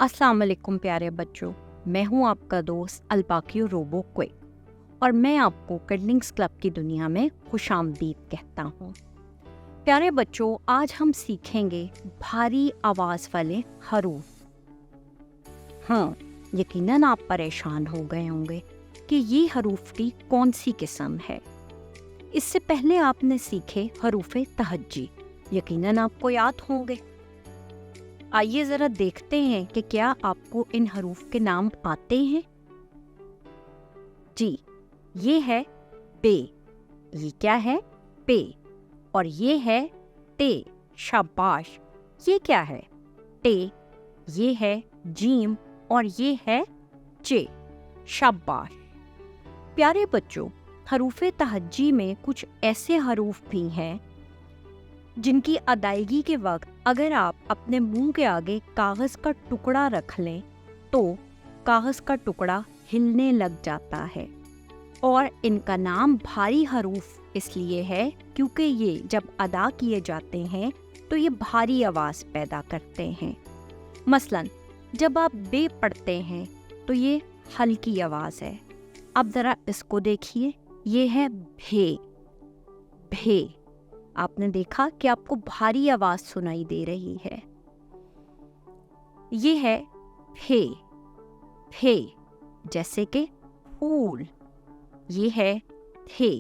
अस्सलाम वालेकुम प्यारे बच्चों, मैं हूं आपका दोस्त अलपाकियो रोबो क्विक और मैं आपको कडलिंग्स क्लब की दुनिया में खुशामदीद कहता हूं। प्यारे बच्चों, आज हम सीखेंगे भारी आवाज़ वाले हरूफ। हाँ, यकीनन आप परेशान हो गए होंगे कि ये हरूफ की कौन सी किस्म है। इससे पहले आपने सीखे हरूफ तहज्जी, यकीनन आपको याद होंगे। आइए ज़रा देखते हैं कि क्या आपको इन हरूफ के नाम आते हैं। जी, ये है बे। ये क्या है? पे। और ये है ते। शाबाश। ये क्या है? टे। ये है जीम और ये है चे। शाबाश। प्यारे बच्चों, हरूफ तहज्जी में कुछ ऐसे हरूफ भी हैं जिनकी अदायगी के वक्त अगर आप अपने मुंह के आगे कागज़ का टुकड़ा रख लें तो कागज़ का टुकड़ा हिलने लग जाता है। और इनका नाम भारी हरूफ इसलिए है क्योंकि ये जब अदा किए जाते हैं तो ये भारी आवाज़ पैदा करते हैं। मसलन जब आप बे पढ़ते हैं तो ये हल्की आवाज़ है। अब ज़रा इसको देखिए, ये है भे। भे। आपने देखा कि आपको भारी आवाज सुनाई दे रही है। ये है फे। फे जैसे कि फूल। ये है थे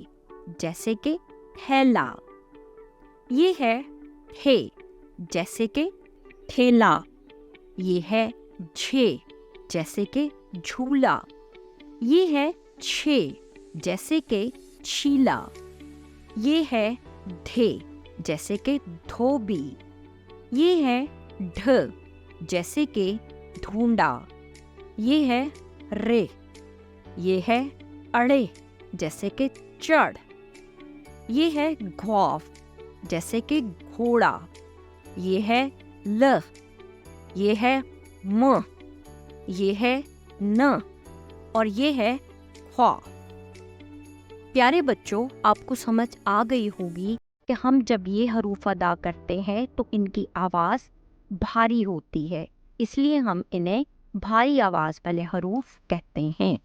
जैसे कि थैला। ये है थे जैसे कि ठेला। ये है झे जैसे कि झूला। ये है छे जैसे कि छीला। ये है ढे जैसे कि धोबी। ये है ढ जैसे कि ढूंढा। ये है रे। ये है अड़े जैसे कि चढ़। ये है घौफ जैसे कि घोड़ा। ये है ल। ये है म। ये है न और ये है ख्वा। प्यारे बच्चों, आपको समझ आ गई होगी कि हम जब ये हरूफ अदा करते हैं तो इनकी आवाज़ भारी होती है, इसलिए हम इन्हें भारी आवाज़ वाले हरूफ कहते हैं।